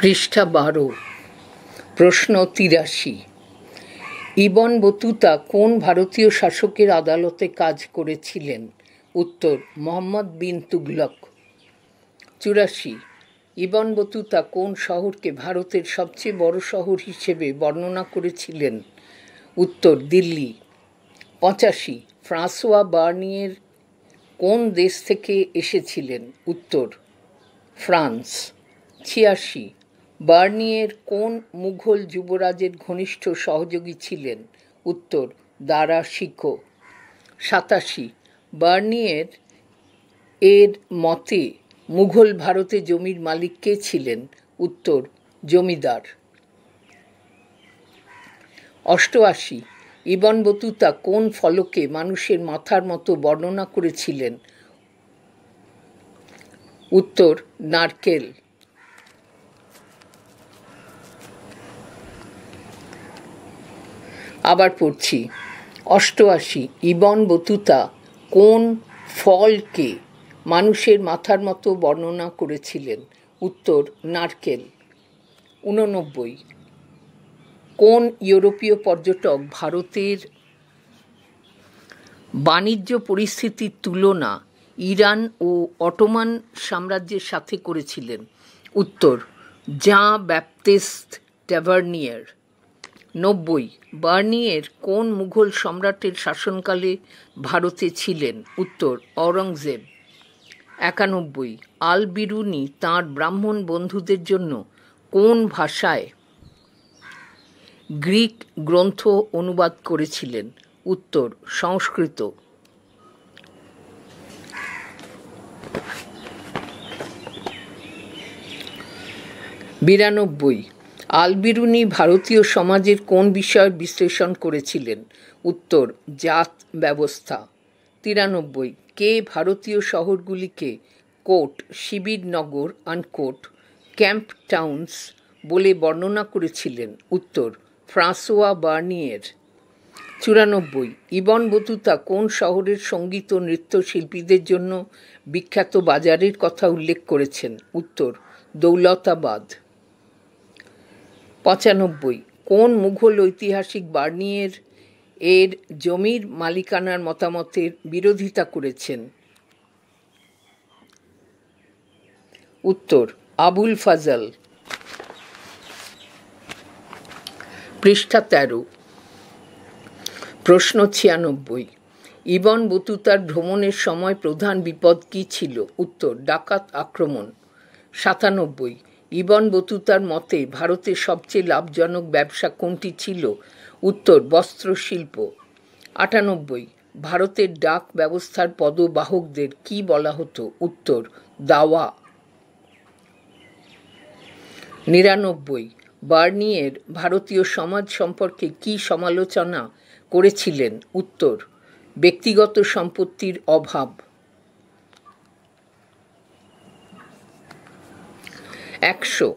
পৃষ্ঠা 12, প্রশ্ন 83। Ibn Battuta কোন ভারতীয় শাসকের আদালতে কাজ করেছিলেন? উত্তর, মোহাম্মদ বিন তুগলক। 84। ইবন বতুতা কোন শহরকে ভারতের সবচেয়ে বড় শহর হিসেবে বর্ণনা করেছিলেন? উত্তর, দিল্লি। 85। ফ্রাঁসোয়া বার্নিয়ের কোন দেশ থেকে এসেছিলেন? উত্তর, ফ্রান্স। 86। বার্নিয়ের কোন মুঘল যুবরাজের ঘনিষ্ঠ সহযোগী ছিলেন? উত্তর, দারা শিকো। 87। বার্নিয়ের এর মতে মুঘল ভারতে জমির মালিক কে ছিলেন? উত্তর, জমিদার। 88। ইবন বতুতা কোন ফলকে মানুষের মাথার মতো বর্ণনা করেছিলেন? উত্তর, নারকেল। আবার পড়ছি। 88। ইবন বতুতা কোন ফলকে মানুষের মাথার মতো বর্ণনা করেছিলেন? উত্তর, নারকেল। 89। কোন ইউরোপীয় পর্যটক ভারতের বাণিজ্য পরিস্থিতির তুলনা ইরান ও অটোমান সাম্রাজ্যের সাথে করেছিলেন? উত্তর, জাঁ ব্যাপটিস্ট ট্যাভার্নিয়ের। 90। বার্নিয়ের কোন মুঘল সম্রাটের শাসনকালে ভারতে ছিলেন? উত্তর, ঔরঙ্গজেব। 91। আল বিরুনি তাঁর ব্রাহ্মণ বন্ধুদের জন্য কোন ভাষায় গ্রিক গ্রন্থ অনুবাদ করেছিলেন? উত্তর, সংস্কৃত। 92। আল বিরুনি ভারতীয় সমাজের কোন বিষয়ের বিশ্লেষণ করেছিলেন? উত্তর, জাত ব্যবস্থা। 93। কে ভারতীয় শহরগুলিকে কোট শিবিরনগর আনকোট ক্যাম্প টাউন্স বলে বর্ণনা করেছিলেন? উত্তর, ফ্রাঁসোয়া বার্নিয়ের। 94। ইবন বতুতা কোন শহরের সঙ্গীত ও নৃত্যশিল্পীদের জন্য বিখ্যাত বাজারের কথা উল্লেখ করেছেন? উত্তর, দৌলতাবাদ। 95। কোন মুঘল ঐতিহাসিক বার্নিয়ের এর জমির মালিকানার মতামতের বিরোধিতা করেছেন? উত্তর, আবুল ফাজল। পৃষ্ঠা 13, প্রশ্ন 96। ইবন বতুতার ভ্রমণের সময় প্রধান বিপদ কী ছিল? উত্তর, ডাকাত আক্রমণ। 97। ইবন বতুতার মতে ভারতের সবচেয়ে লাভজনক ব্যবসা কোনটি ছিল? উত্তর, বস্ত্রশিল্প। 98। ভারতের ডাক ব্যবস্থার পদবাহকদের কি বলা হতো? উত্তর, দাওয়া। 99। বার্নিয়ের ভারতীয় সমাজ সম্পর্কে কি সমালোচনা করেছিলেন? উত্তর, ব্যক্তিগত সম্পত্তির অভাব। 100।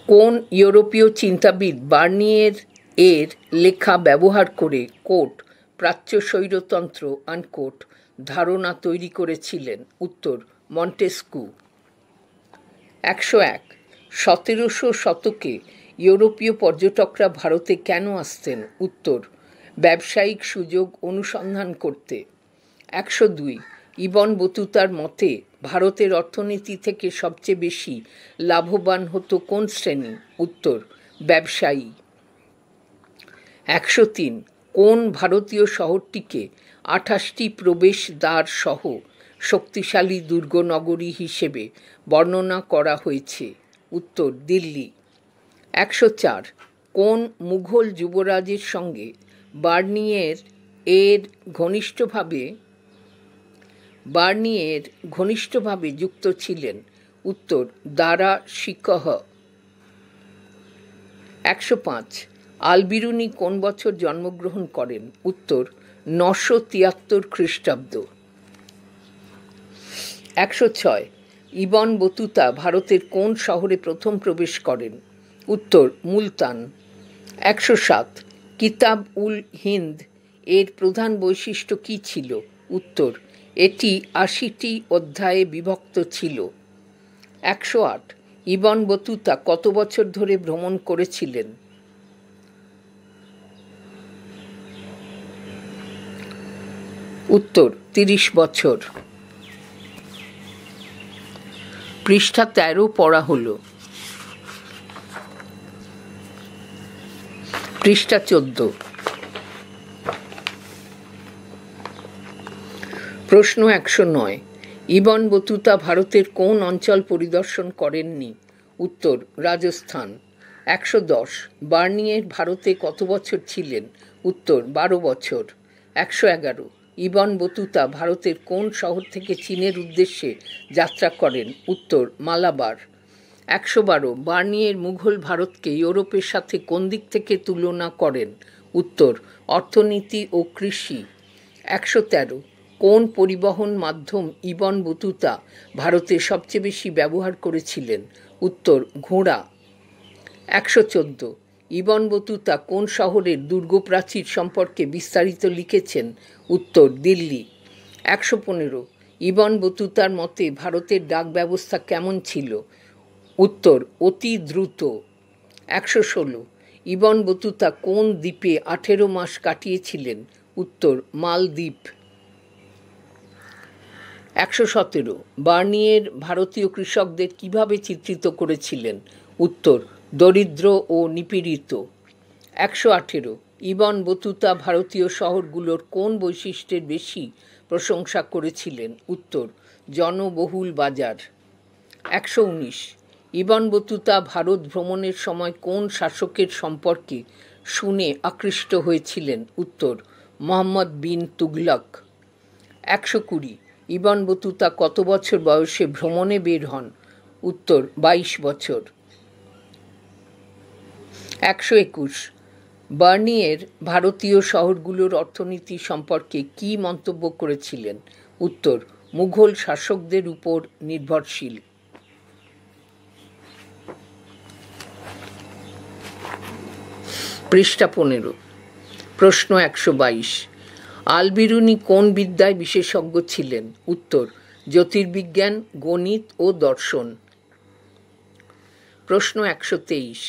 কোন ইউরোপীয় চিন্তাবিদ বার্নিয়ের এর লেখা ব্যবহার করে কোট প্রাচ্য স্বৈরতন্ত্র আনকোট ধারণা তৈরি করেছিলেন? উত্তর, মন্টেস্কু। 101। 17শো শতকে ইউরোপীয় পর্যটকরা ভারতে কেন আসতেন? উত্তর, ব্যবসায়িক সুযোগ অনুসন্ধান করতে। 102। ইবন বতুতার মতে ভারতের অর্থনীতি থেকে সবচেয়ে বেশি লাভবান হতো কোন শ্রেণী? উত্তর, ব্যবসায়ী। 103। কোন ভারতীয় শহরটিকে 28টি প্রবেশ দ্বার সহ শক্তিশালী দুর্গনগরী হিসেবে বর্ণনা করা হয়েছে? উত্তর, দিল্লি। 104। কোন মুঘল যুবরাজের সঙ্গে বার্নিয়ের ঘনিষ্ঠভাবে যুক্ত ছিলেন? উত্তর, দারা শিকোহ। 105। আল বিরুনি কোন বছর জন্মগ্রহণ করেন? উত্তর, 973 খ্রিস্টাব্দ। 106। ইবন বতুতা ভারতের কোন শহরে প্রথম প্রবেশ করেন? উত্তর, মুলতান। 107। কিতাব উল হিন্দ এর প্রধান বৈশিষ্ট্য কী ছিল? উত্তর, এটি 80টি অধ্যায়ে বিভক্ত ছিল। 108। ইবন বতুতা কত বছর ধরে ভ্রমণ করেছিলেন? উত্তর 30 বছর। পৃষ্ঠা 13 পড়া হলো। পৃষ্ঠা 14। প্রশ্ন 109। ইবন বতুতা ভারতের কোন অঞ্চল পরিদর্শন করেননি? উত্তর রাজস্থান। 110। বার্নিয়ে ভারতে কত বছর ছিলেন? উত্তর 12 বছর। 111। ইবন বতুতা ভারতের কোন শহর থেকে চীনের উদ্দেশ্যে যাত্রা করেন? উত্তর মালাবার। 112। বার্নিয়ের মুঘল ভারতকে ইউরোপের সাথে কোন দিক থেকে তুলনা করেন? উত্তর অর্থনীতি ও কৃষি। 113। কোন পরিবহন মাধ্যম ইবন বতুতা ভারতে সবচেয়ে বেশি ব্যবহার করেছিলেন? উত্তর ঘোড়া। 114। ইবন বতুতা কোন শহরের দুর্গপ্রাচীর সম্পর্কে বিস্তারিত লিখেছেন? উত্তর দিল্লি। 115। ইবন বতুতার মতে ভারতের ডাক ব্যবস্থা কেমন ছিল? উত্তর অতি দ্রুত। 116। ইবন বতুতা কোন দ্বীপে 18 মাস কাটিয়েছিলেন? উত্তর মালদ্বীপ। 117। বার্নিয়ের ভারতীয় কৃষকদের কিভাবে চিত্রিত করেছিলেন? উত্তর দরিদ্র ও নিপীড়িত। 118। ইবন বতুতা ভারতীয় শহরগুলোর কোন বৈশিষ্ট্যের বেশি প্রশংসা করেছিলেন? উত্তর জনবহুল বাজার। 119। ইবন বতুতা ভারত ভ্রমণের সময় কোন শাসকের সম্পর্কে শুনে আকৃষ্ট হয়েছিলেন? উত্তর মোহাম্মদ বিন তুগলক। 120। ইবন বতুতা কত বছর বয়সে ভ্রমণে বের হন? উত্তর 22 বছর। 121। বার্নিয়ের ভারতীয় শহরগুলোর অর্থনীতি সম্পর্কে কি মন্তব্য করেছিলেন? উত্তর মুঘল শাসকদের উপর নির্ভরশীল। পৃষ্ঠা 15। প্রশ্ন 122। আল বিরুনি কোন বিদ্যায় বিশেষজ্ঞ ছিলেন? উত্তর জ্যোতির্বিজ্ঞান, গণিত ও দর্শন। প্রশ্ন 123।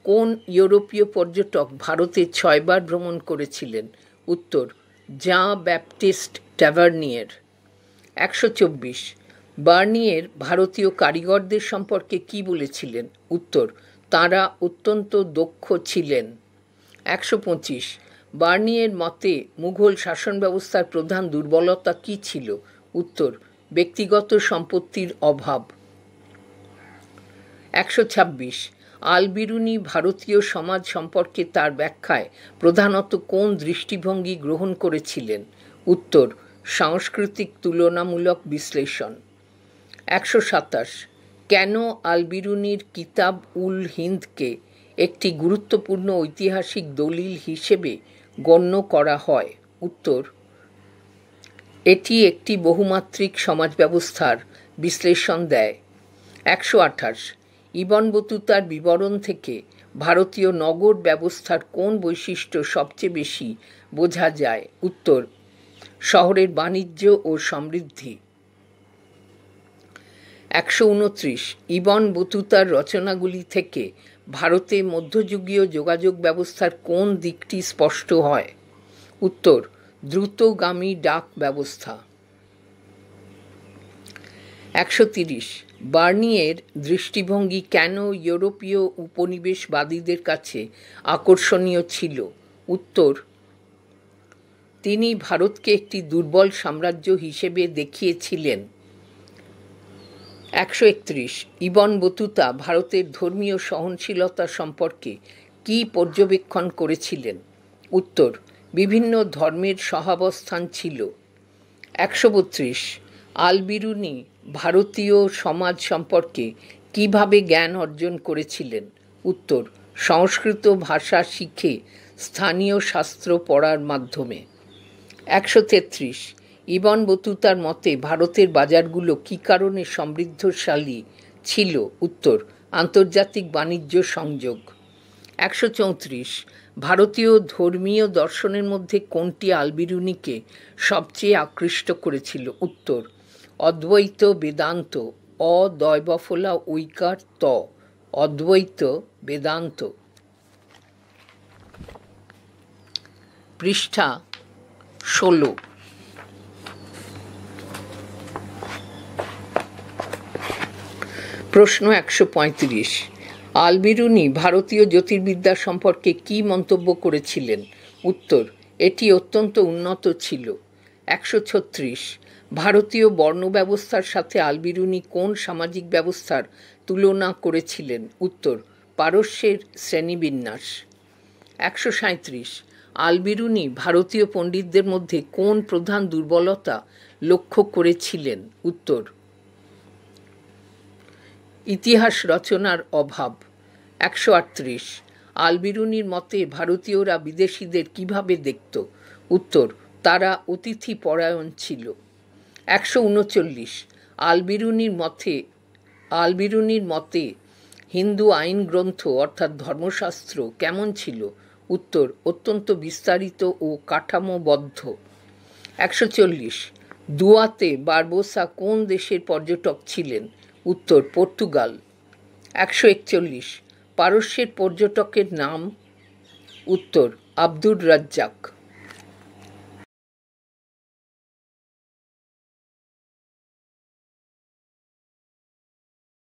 কোন ইউরোপীয় পর্যটক ভারতে 6 বার ভ্রমণ করেছিলেন? উত্তর জাঁ ব্যাপটিস্ট ট্যাভার্নিয়ের। 124। বার্নিয়ের ভারতীয় কারিগরদের সম্পর্কে কি বলেছিলেন? উত্তর তাঁরা অত্যন্ত দক্ষ ছিলেন। 125। বার্নিয়ের মতে মুঘল শাসন ব্যবস্থার প্রধান দুর্বলতা কি ছিল? উত্তর ব্যক্তিগত সম্পত্তির অভাব। 126। আল বিরুনি ভারতীয় সমাজ সম্পর্কে তার ব্যাখ্যায় প্রধানত কোন দৃষ্টিভঙ্গি গ্রহণ করেছিলেন? উত্তর সাংস্কৃতিক তুলনামূলক বিশ্লেষণ। 127। কেন আল বিরুনির কিতাব উল হিন্দকে একটি গুরুত্বপূর্ণ ঐতিহাসিক দলিল হিসেবে গণ্য করা হয়? উত্তর এটি একটি বহুমাত্রিক সমাজ ব্যবস্থার বিশ্লেষণ দেয়। 128। ইবন বতুতার বিবরণ থেকে ভারতীয় নগর ব্যবস্থার কোন বৈশিষ্ট্য সবচেয়ে বেশি বোঝা যায়? উত্তর শহরের বাণিজ্য ও সমৃদ্ধি। 129। ইবন বতুতার রচনাগুলি থেকে ভারতে মধ্যযুগীয় যোগাযোগ ব্যবস্থার কোন দিকটি স্পষ্ট হয়? উত্তর দ্রুতগামী ডাক ব্যবস্থা। 130। বার্নিয়ের দৃষ্টিভঙ্গি কেন ইউরোপীয় উপনিবেশবাদীদের কাছে আকর্ষণীয় ছিল? উত্তর তিনি ভারতকে একটি দুর্বল সাম্রাজ্য হিসেবে দেখিয়েছিলেন। 131। ইবন বতুতা ভারতের ধর্মীয় সহনশীলতা সম্পর্কে কি পর্যবেক্ষণ করেছিলেন? উত্তর বিভিন্ন ধর্মের সহাবস্থান ছিল। 132। আল বিরুনি ভারতীয় সমাজ সম্পর্কে কিভাবে জ্ঞান অর্জন করেছিলেন? উত্তর সংস্কৃত ভাষা শিখে স্থানীয় শাস্ত্র পড়ার মাধ্যমে। 133। ইবন বতুতার মতে ভারতের বাজারগুলো কী কারণে সমৃদ্ধশালী ছিল? উত্তর আন্তর্জাতিক বাণিজ্য সংযোগ। 134। ভারতীয় ধর্মীয় দর্শনের মধ্যে কোনটি আল বিরুনিকে সবচেয়ে আকৃষ্ট করেছিল? উত্তর অদ্বৈত বেদান্ত অদ্বয়বফলা ঐকার ত অদ্বৈত বেদান্ত। পৃষ্ঠা 16। প্রশ্ন 135। আলবিরুনি ভারতীয় জ্যোতির্বিদ্যা সম্পর্কে কি মন্তব্য করেছিলেন? উত্তর, এটি অত্যন্ত উন্নত ছিল। 136। ভারতীয় বর্ণ ব্যবস্থার সাথে আলবিরুনি কোন সামাজিক ব্যবস্থার তুলনা করেছিলেন? উত্তর, পারস্যের শ্রেণীবিন্যাস। 137। আলবিরুনি ভারতীয় পণ্ডিতদের মধ্যে কোন প্রধান দুর্বলতা লক্ষ্য করেছিলেন? উত্তর, ইতিহাস রচনার অভাব। 138। আলবিরুনির মতে ভারতীয়রা বিদেশিদের কিভাবে দেখত? উত্তর, তারা অতিথি পরায়ণ ছিল। 139। আলবিরুনির মতে হিন্দু আইন গ্রন্থ অর্থাৎ ধর্মশাস্ত্র কেমন ছিল? উত্তর, অত্যন্ত বিস্তারিত ও কাঠামোবদ্ধ। 140। দুয়াতে বারবোসা কোন দেশের পর্যটক ছিলেন? উত্তর, পর্তুগাল। 141। পারস্যের পর্যটকের নাম? উত্তর, আব্দুর রাজ্জাক।